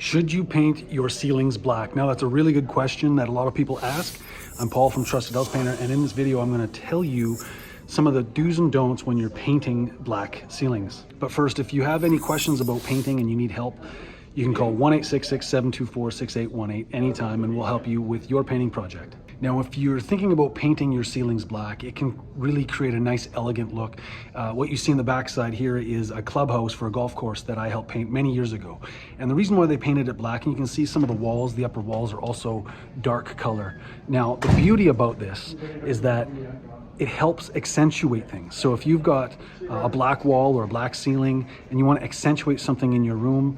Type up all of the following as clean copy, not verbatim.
Should you paint your ceilings black? Now that's a really good question that a lot of people ask. I'm Paul from Trusted House Painter, and in this video I'm going to tell you some of the do's and don'ts when you're painting black ceilings. But first, if you have any questions about painting and you need help, you can call 1-866-724-6818 anytime and we'll help you with your painting project. Now, if you're thinking about painting your ceilings black, it can really create a nice, elegant look. What you see in the backside here is a clubhouse for a golf course that I helped paint many years ago. And the reason why they painted it black, and you can see some of the walls, the upper walls are also dark color. Now, the beauty about this is that it helps accentuate things. So if you've got a black wall or a black ceiling and you want to accentuate something in your room,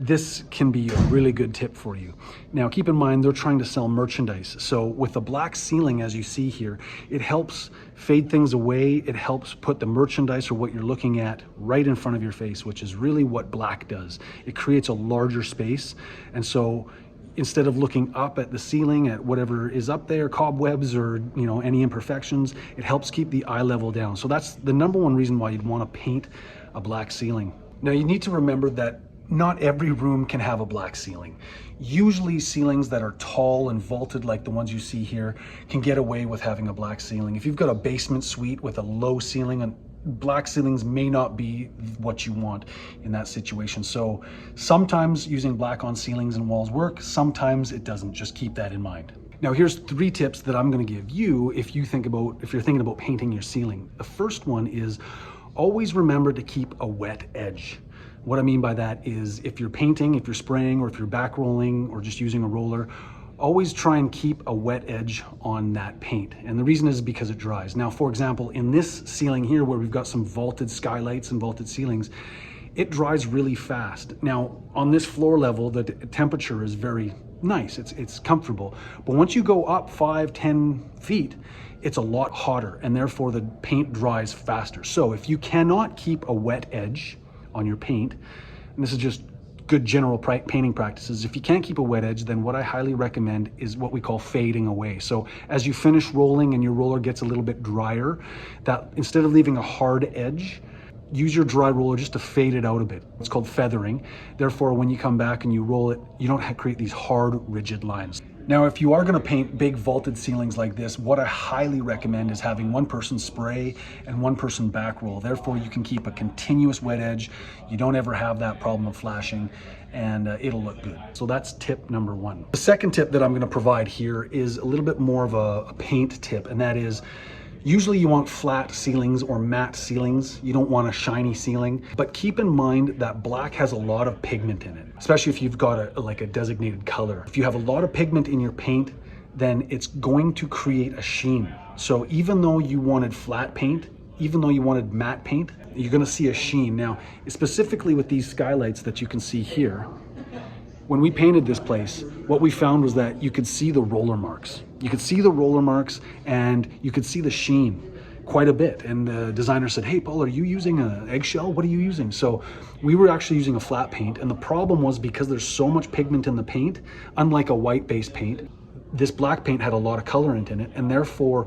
this can be a really good tip for you. Now, keep in mind, they're trying to sell merchandise. So with the black ceiling, as you see here, it helps fade things away. It helps put the merchandise or what you're looking at right in front of your face, which is really what black does. It creates a larger space. And so instead of looking up at the ceiling at whatever is up there, cobwebs or any imperfections, it helps keep the eye level down. So that's the number one reason why you'd want to paint a black ceiling. Now, you need to remember that not every room can have a black ceiling. Usually ceilings that are tall and vaulted like the ones you see here can get away with having a black ceiling. If you've got a basement suite with a low ceiling, and black ceilings may not be what you want in that situation. So sometimes using black on ceilings and walls work, sometimes it doesn't. Just keep that in mind. Now, here's 3 tips that I'm going to give you if you're thinking about painting your ceiling. The first one is always remember to keep a wet edge. What I mean by that is if you're painting, if you're spraying, or if you're back rolling or just using a roller, always try and keep a wet edge on that paint. And the reason is because it dries. Now, for example, in this ceiling here where we've got some vaulted skylights and vaulted ceilings, it dries really fast. Now, on this floor level, the temperature is very nice. It's comfortable. But once you go up 5-10 feet, it's a lot hotter, and therefore the paint dries faster. So if you cannot keep a wet edge on your paint, and this is just good general painting practices, if you can't keep a wet edge, then what I highly recommend is what we call fading away. So as you finish rolling and your roller gets a little bit drier, that instead of leaving a hard edge, use your dry roller just to fade it out a bit. It's called feathering. Therefore, when you come back and you roll it, you don't create these hard, rigid lines. Now, if you are going to paint big vaulted ceilings like this, what I highly recommend is having one person spray and one person back roll. Therefore, you can keep a continuous wet edge. You don't ever have that problem of flashing, and it'll look good. So that's tip number 1. The second tip that I'm going to provide here is a little bit more of a paint tip, and that is usually you want flat ceilings or matte ceilings. You don't want a shiny ceiling, but keep in mind that black has a lot of pigment in it, especially if you've got a designated color. If you have a lot of pigment in your paint, then it's going to create a sheen. So even though you wanted flat paint, even though you wanted matte paint, you're gonna see a sheen. Now, specifically with these skylights that you can see here, when we painted this place, what we found was that you could see the roller marks. You could see the roller marks and you could see the sheen quite a bit. And the designer said, "Hey, Paul, are you using an eggshell? What are you using?" So we were actually using a flat paint. And the problem was because there's so much pigment in the paint, unlike a white base paint, this black paint had a lot of colorant in it. And therefore,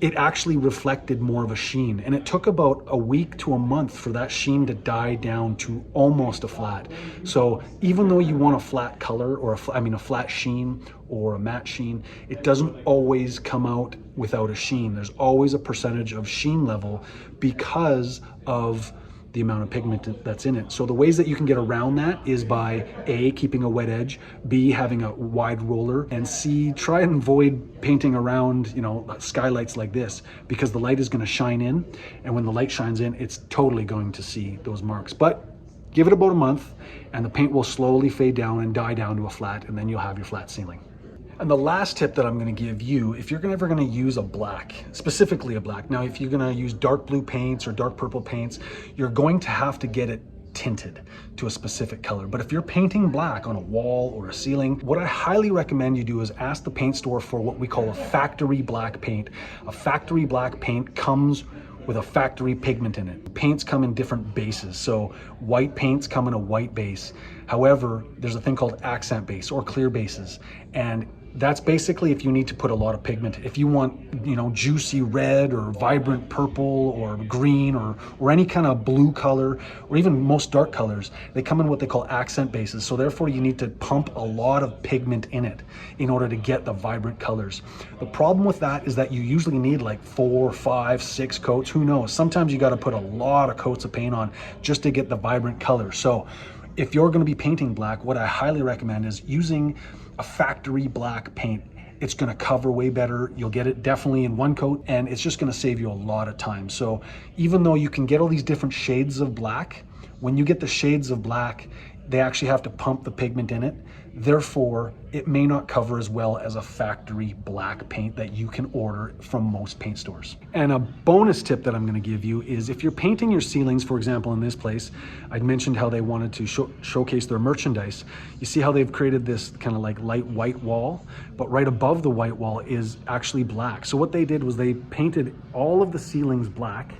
it actually reflected more of a sheen. And it took about a week to a month for that sheen to die down to almost a flat. So even though you want a flat color or a flat sheen or a matte sheen, it doesn't always come out without a sheen. There's always a percentage of sheen level because of the amount of pigment that's in it. So the ways that you can get around that is by A, keeping a wet edge, B, having a wide roller, and C, try and avoid painting around, skylights like this, because the light is going to shine in, and when the light shines in, it's totally going to see those marks. But give it about a month and the paint will slowly fade down and die down to a flat, and then you'll have your flat ceiling. And the last tip that I'm going to give you, if you're ever going to use a black, specifically a black, now if you're going to use dark blue paints or dark purple paints, you're going to have to get it tinted to a specific color. But if you're painting black on a wall or a ceiling, what I highly recommend you do is ask the paint store for what we call a factory black paint. A factory black paint comes with a factory pigment in it. Paints come in different bases. So white paints come in a white base. However, there's a thing called accent base or clear bases. And That's basically if you need to put a lot of pigment. If you want, juicy red or vibrant purple or green or any kind of blue color, or even most dark colors, they come in what they call accent bases. So therefore you need to pump a lot of pigment in it in order to get the vibrant colors. The problem with that is that you usually need like 4, 5, 6 coats, who knows? Sometimes you got to put a lot of coats of paint on just to get the vibrant color. So if you're going to be painting black, what I highly recommend is using a factory black paint. It's going to cover way better. You'll get it definitely in one coat, and it's just going to save you a lot of time. So even though you can get all these different shades of black, when you get the shades of black, they actually have to pump the pigment in it. Therefore, it may not cover as well as a factory black paint that you can order from most paint stores. And a bonus tip that I'm going to give you is if you're painting your ceilings, for example, in this place, I'd mentioned how they wanted to showcase their merchandise. You see how they've created this kind of like light white wall, but right above the white wall is actually black. So what they did was they painted all of the ceilings black,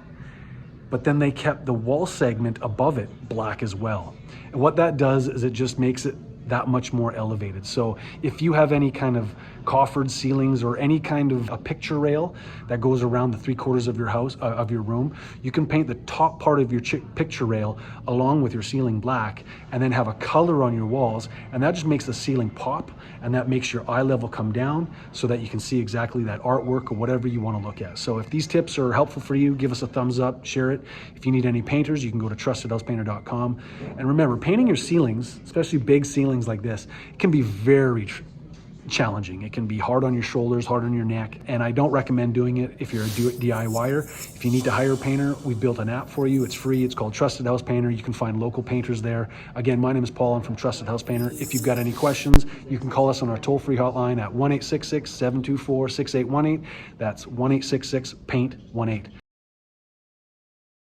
but then they kept the wall segment above it black as well. And what that does is it just makes it that much more elevated. So if you have any kind of coffered ceilings or any kind of a picture rail that goes around the 3/4 of your house, of your room, you can paint the top part of your picture rail along with your ceiling black, and then have a color on your walls, and that just makes the ceiling pop, and that makes your eye level come down so that you can see exactly that artwork or whatever you want to look at. So if these tips are helpful for you, give us a thumbs up, share it. If you need any painters, you can go to trustedhousepainter.com. And remember, painting your ceilings, especially big ceilings like this, it can be very challenging. It can be hard on your shoulders, hard on your neck, and I don't recommend doing it if you're a DIYer. If you need to hire a painter, we've built an app for you. It's free. It's called Trusted House Painter. You can find local painters there. Again, my name is Paul. I'm from Trusted House Painter. If you've got any questions, you can call us on our toll-free hotline at 1-866-724-6818. That's 1-866-PAINT-18.